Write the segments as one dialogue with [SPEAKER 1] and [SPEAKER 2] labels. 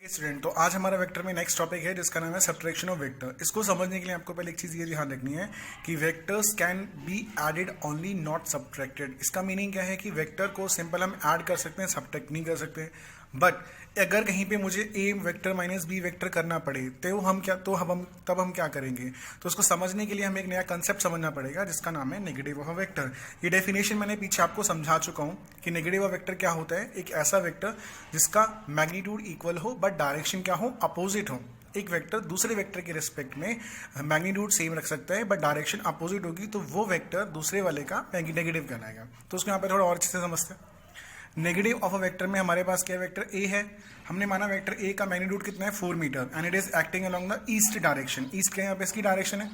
[SPEAKER 1] Student, तो आज हमारा वेक्टर में नेक्स्ट टॉपिक है जिसका नाम है सब्ट्रैक्शन ऑफ वेक्टर। इसको समझने के लिए आपको पहले एक चीज़ ये ध्यान रखनी है कि vectors can be added only not subtracted. इसका मीनिंग क्या है कि वेक्टर को सिंपल हम ऐड कर सकते हैं, सब्ट्रैक्ट नहीं कर सकते। बट अगर कहीं पे मुझे ए वेक्टर माइनस बी वेक्टर करना पड़े तो हम क्या करेंगे, तो उसको समझने के लिए हमें एक नया कंसेप्ट समझना पड़ेगा जिसका नाम है नेगेटिव ऑफ अ वेक्टर। ये डेफिनेशन मैंने पीछे आपको समझा चुका हूँ कि नेगेटिव ऑफ वेक्टर क्या होता है। एक ऐसा वेक्टर जिसका मैग्नीट्यूड इक्वल हो बट डायरेक्शन क्या हो, अपोजिट हो। एक वेक्टर दूसरे वेक्टर के रिस्पेक्ट में मैग्नीट्यूड सेम रख सकता है बट डायरेक्शन अपोजिट होगी तो वो वेक्टर दूसरे वाले का नेगेटिव कहलाएगा। तो उसको यहाँ पे थोड़ा और अच्छे से समझते हैं। नेगेटिव ऑफ अ वेक्टर में हमारे पास क्या वेक्टर ए है। हमने माना वेक्टर ए का मैग्नीट्यूड कितना है 4 meter and it is acting along the east direction. East क्या है, यहाँ पे इसकी डायरेक्शन है।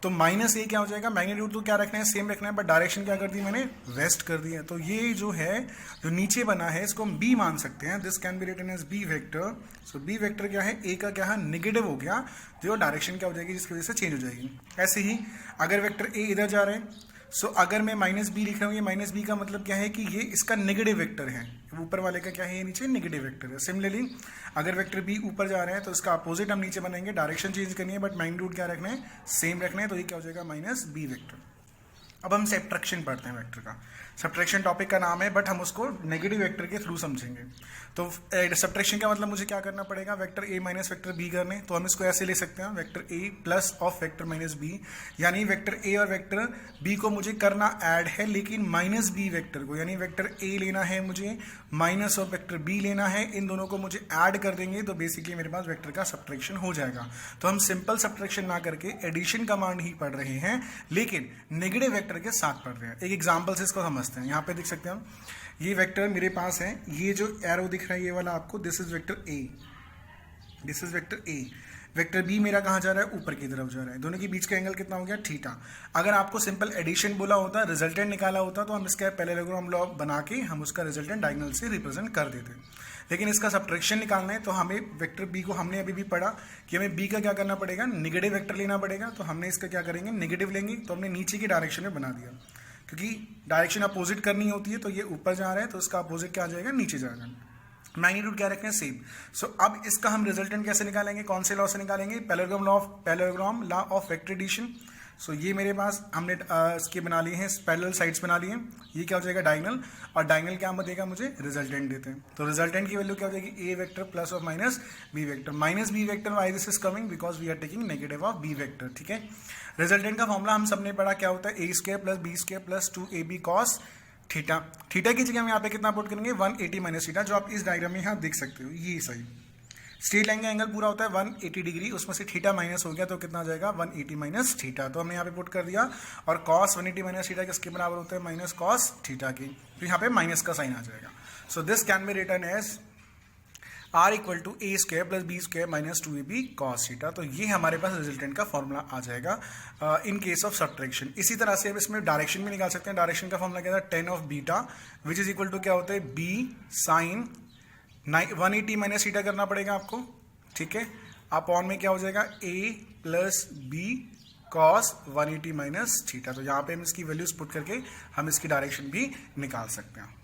[SPEAKER 1] तो माइनस ए क्या हो जाएगा, मैग्नीट्यूड तो क्या रखना है, सेम रखना है बट डायरेक्शन क्या कर दी मैंने, वेस्ट कर दी है। तो ये जो है जो नीचे बना है इसको हम बी मान सकते हैं। This can be written as B vector. So B vector क्या है, ए का क्या है, नेगेटिव हो गया, जो डायरेक्शन क्या हो जाएगी जिसकी वजह से चेंज हो जाएगी। ऐसे ही अगर वेक्टर ए इधर जा रहे हैं, सो अगर मैं माइनस बी लिख रहा हूँ, ये माइनस बी का मतलब क्या है कि ये इसका नेगेटिव वेक्टर है। ऊपर वाले का क्या है, ये नीचे नेगेटिव वेक्टर है। सिमिलरली अगर वेक्टर बी ऊपर जा रहे हैं तो इसका अपोजिट हम नीचे बनाएंगे, डायरेक्शन चेंज करनी है बट मैग्नीट्यूड क्या रखना है, सेम रखना है। तो ये क्या हो जाएगा, माइनस बी वेक्टर। अब हम सब्ट्रैक्शन पढ़ते हैं वेक्टर का। सब्ट्रैक्शन टॉपिक का नाम है बट हम उसको नेगेटिव वेक्टर के थ्रू समझेंगे। तो सब्ट्रैक्शन का मतलब मुझे क्या करना पड़ेगा, vector A minus vector B करने। तो हम इसको ऐसे ले सकते हैं, vector A plus of vector minus B, यानी वेक्टर ए और वेक्टर बी को मुझे करना ऐड है लेकिन माइनस बी वेक्टर को, यानी वेक्टर ए लेना है मुझे, माइनस ऑफ वेक्टर बी लेना है, इन दोनों को मुझे ऐड कर देंगे तो बेसिकली मेरे पास वेक्टर का सब्ट्रैक्शन हो जाएगा। तो हम सिंपल सब्ट्रैक्शन ना करके एडिशन कमांड ही पढ़ रहे हैं लेकिन नेगेटिव वेक्टर के साथ पढ़ रहे हैं। एक एग्जाम्पल से इसको समझते हैं। यहाँ पे देख सकते हैं हम, ये वेक्टर मेरे पास है, ये जो एरो दिख रहा है ये वाला आपको, this is vector A, this is vector A. Vector B मेरा कहाँ जा रहा है, ऊपर की तरफ जा रहा है। दोनों के बीच का एंगल कितना हो गया, थीटा। अगर आपको सिंपल एडिशन बोला होता, रिजल्टेंट निकाला होता तो हम इसका पैरेललोग्राम लॉ बना के हम उसका रिजल्टेंट डायगोनल से रिप्रेजेंट कर देते। लेकिन इसका सब्ट्रैक्शन निकालना है तो हमें वेक्टर बी को, हमने अभी भी पढ़ा कि हमें बी का क्या करना पड़ेगा, नेगेटिव वेक्टर लेना पड़ेगा। तो हमने इसका क्या करेंगे, नेगेटिव लेंगे। तो हमने नीचे की डायरेक्शन में बना दिया क्योंकि डायरेक्शन अपोजिट करनी होती है। तो ये ऊपर जा रहा है तो इसका अपोजिट क्या आ जाएगा, नीचे जाएगा। मैग्नीट्यूड क्या रखें, सेम। सो अब इसका हम रिजल्टेंट कैसे निकालेंगे, कौन से लॉ से निकालेंगे, parallelogram law of vector addition. So ये मेरे पास हमने इसके बना लिए हैं, पैरेलल साइड्स बना लिए हैं। ये क्या हो जाएगा, डायगोनल, और डायगोनल क्या देगा मुझे, रिजल्टेंट देते हैं। तो रिजल्टेंट की वैल्यू क्या हो जाएगी, A vector plus of minus B vector. Minus B vector why this is coming because we are taking negative of B vector. ठीक है, रिजल्टेंट का फॉर्मूला हम सबने पढ़ा, क्या होता है, A square plus B square plus 2ab cos theta. Theta की जगह हम यहाँ पे कितना पुट करेंगे, 180 माइनस थीटा, जो आप इस डायग्राम में यहाँ देख सकते हो। ये सही स्ट्रेट लाइन का एंगल पूरा होता है 180 डिग्री, उसमें से थीटा माइनस हो गया तो कितना आ जाएगा, 180 माइनस थीटा। तो हमने यहाँ पे पुट कर दिया। और कॉस 180 माइनस थीटा किसके बराबर होता है, माइनस कॉस थीटा की। तो यहाँ पे माइनस का साइन आ जाएगा। So this can be written as R equal to A square plus B square minus 2ab cos theta. तो ये हमारे पास रिजल्टेंट का फॉर्मूला आ जाएगा इन केस ऑफ सब्ट्रैक्शन। इसी तरह से अब इसमें डायरेक्शन भी निकाल सकते हैं। डायरेक्शन का फॉर्मूला क्या था, tan of beta which is equal to क्या होता है, बी साइन 180 माइनस थीटा करना पड़ेगा आपको। ठीक है, अपॉन में क्या हो जाएगा, a plus B cos 180 minus theta. तो यहाँ पे हम इसकी वैल्यूज पुट करके हम इसकी डायरेक्शन भी निकाल सकते हैं।